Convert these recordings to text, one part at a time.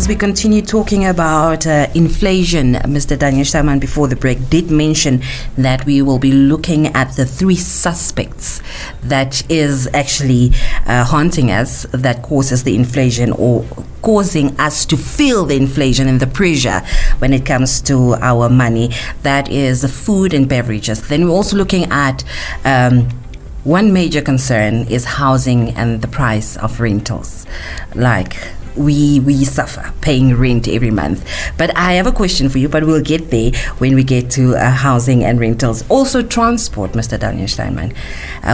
As we continue talking about inflation, Mr. Daniel Steinman before the break did mention that we will be looking at the three suspects that is actually haunting us, that causes the inflation or causing us to feel the inflation and the pressure when it comes to our money. That is food and beverages. Then we're also looking at one major concern is housing and the price of rentals. Like we suffer paying rent every month. But I have a question for you, but we'll get there when we get to housing and rentals. Also transport, Mr. Daniel Steinman,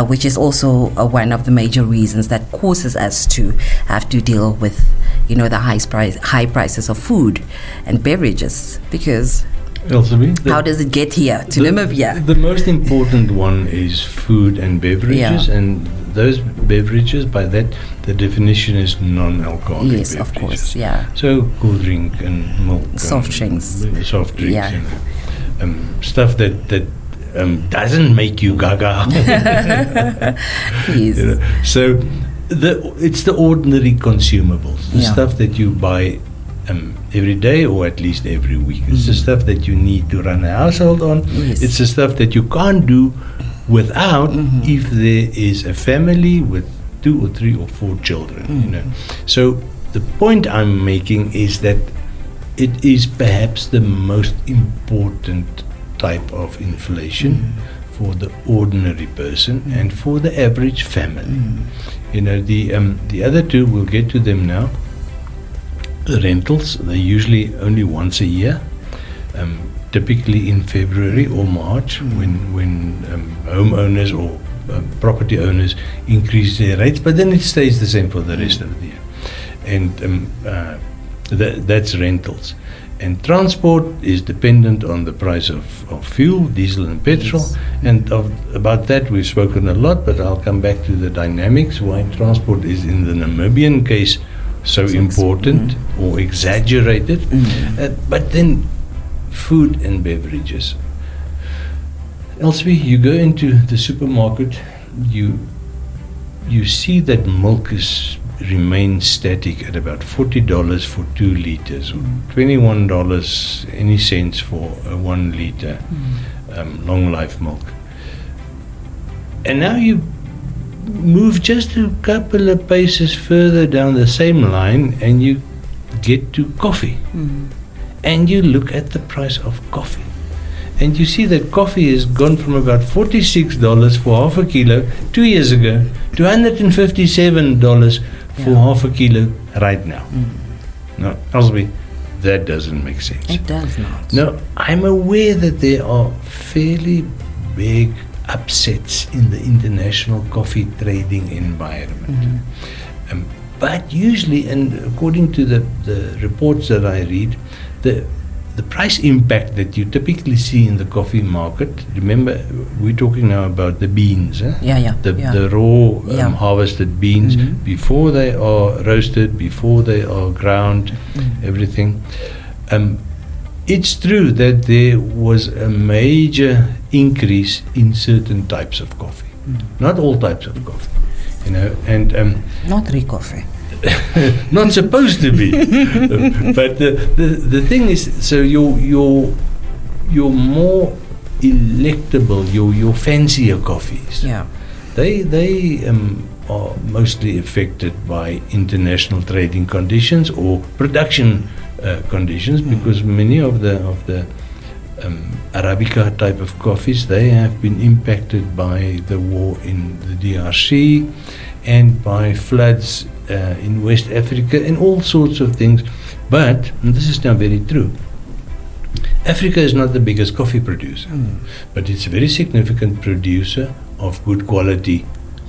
which is also one of the major reasons that causes us to have to deal with, the high prices of food and beverages. Because how does it get here to Namibia? The most important one is food and beverages, and those beverages, by that, the definition is non-alcoholic beverages. Of course, So cool drink and milk, soft drinks, stuff that doesn't make you gaga. Yes. So it's the ordinary consumables, the stuff that you buy every day or at least every week. It's the stuff that you need to run a household on. Yes. It's the stuff that you can't do without if there is a family with 2 or 3 or 4 children. So the point I'm making is that it is perhaps the most important type of inflation for the ordinary person and for the average family. The other two, we'll get to them now. The rentals, they're usually only once a year, typically in February or March, when homeowners or property owners increase their rates, but then it stays the same for the rest of the year. And that's rentals. And transport is dependent on the price of fuel, diesel and petrol. Yes. And about that we've spoken a lot, but I'll come back to the dynamics, why transport is in the Namibian case so important or exaggerated. But then food and beverages. Elsie, you go into the supermarket, you see that milk remains static at about $40 for 2 liters, or $21 any cents for a 1 liter long life milk. And now you move just a couple of paces further down the same line and you get to coffee. And you look at the price of coffee. And you see that coffee has gone from about $46 for half a kilo 2 years ago to $157 for half a kilo right now. Now, Elsie, that doesn't make sense. It does not. Now, I'm aware that there are fairly big upsets in the international coffee trading environment. But usually, and according to the reports that I read, the price impact that you typically see in the coffee market, remember, we're talking now about the beans, the raw harvested beans, before they are roasted, before they are ground, everything. It's true that there was a major increase in certain types of coffee, not all types of coffee, and not coffee. Not supposed to be. But the thing is, so your more electable, your fancier coffees, they are mostly affected by international trading conditions or production conditions, because many of the Arabica type of coffees, they have been impacted by the war in the DRC and by floods in West Africa and all sorts of things. But, and this is now very true, Africa is not the biggest coffee producer, but it's a very significant producer of good quality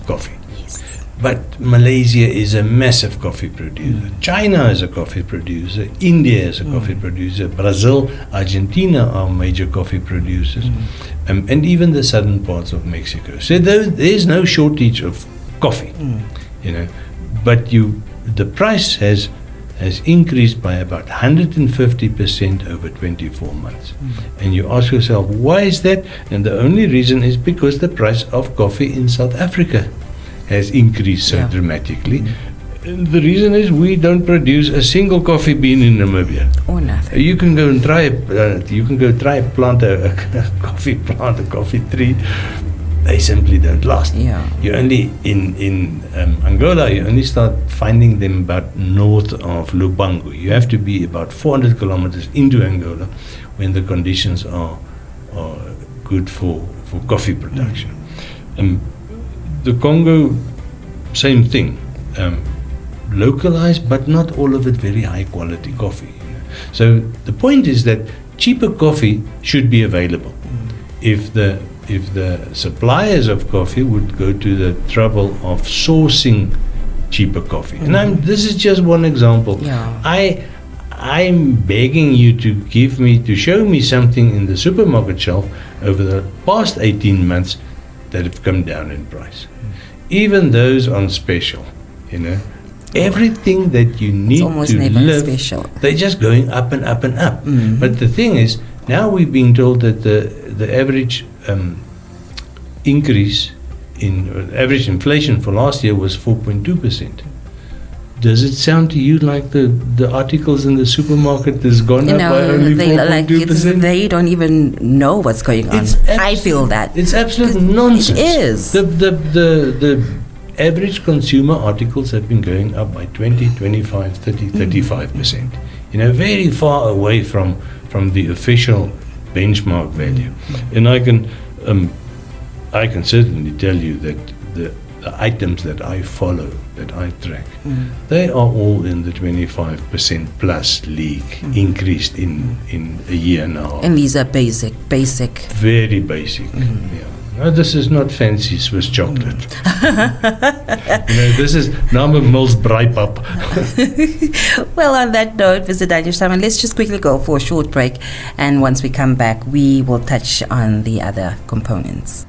coffee. Yes. But Malaysia is a massive coffee producer. China is a coffee producer. India is a coffee producer. Brazil, Argentina are major coffee producers. And even the southern parts of Mexico. So there's no shortage of coffee, but the price has increased by about 150% over 24 months. And you ask yourself, why is that? And the only reason is because the price of coffee in South Africa has increased so dramatically. And the reason is we don't produce a single coffee bean in Namibia. Or nothing. You can go and try. You can go try plant a coffee plant, a coffee tree. They simply don't last. Yeah. You only in Angola. You only start finding them about north of Lubango. You have to be about 400 kilometers into Angola when the conditions are good for coffee production. The Congo, same thing. Localized, but not all of it very high quality coffee. So the point is that cheaper coffee should be available. If the suppliers of coffee would go to the trouble of sourcing cheaper coffee, and this is just one example. Yeah. I'm begging you to show me something in the supermarket shelf over the past 18 months that have come down in price. Even those on special, everything that you need to live, special. they're just going up and up and up. But the thing is, now we're being told that the average increase in average inflation for last year was 4.2%. Does it sound to you like the articles in the supermarket has gone up by only 4.2%? They don't even know what's going on. I feel that. It's absolute nonsense. It is. The average consumer articles have been going up by 20, 25, 30, 35%. Very far away from the official benchmark value. And I can certainly tell you that the items that I follow, that I track, they are all in the 25% plus league, increased in a year and a half. And these are basic. Very basic, yeah. No, this is not fancy Swiss chocolate. This is Nama Mills Breipap. Well, on that note, Mr. Daniel Stamman, let's just quickly go for a short break. And once we come back, we will touch on the other components.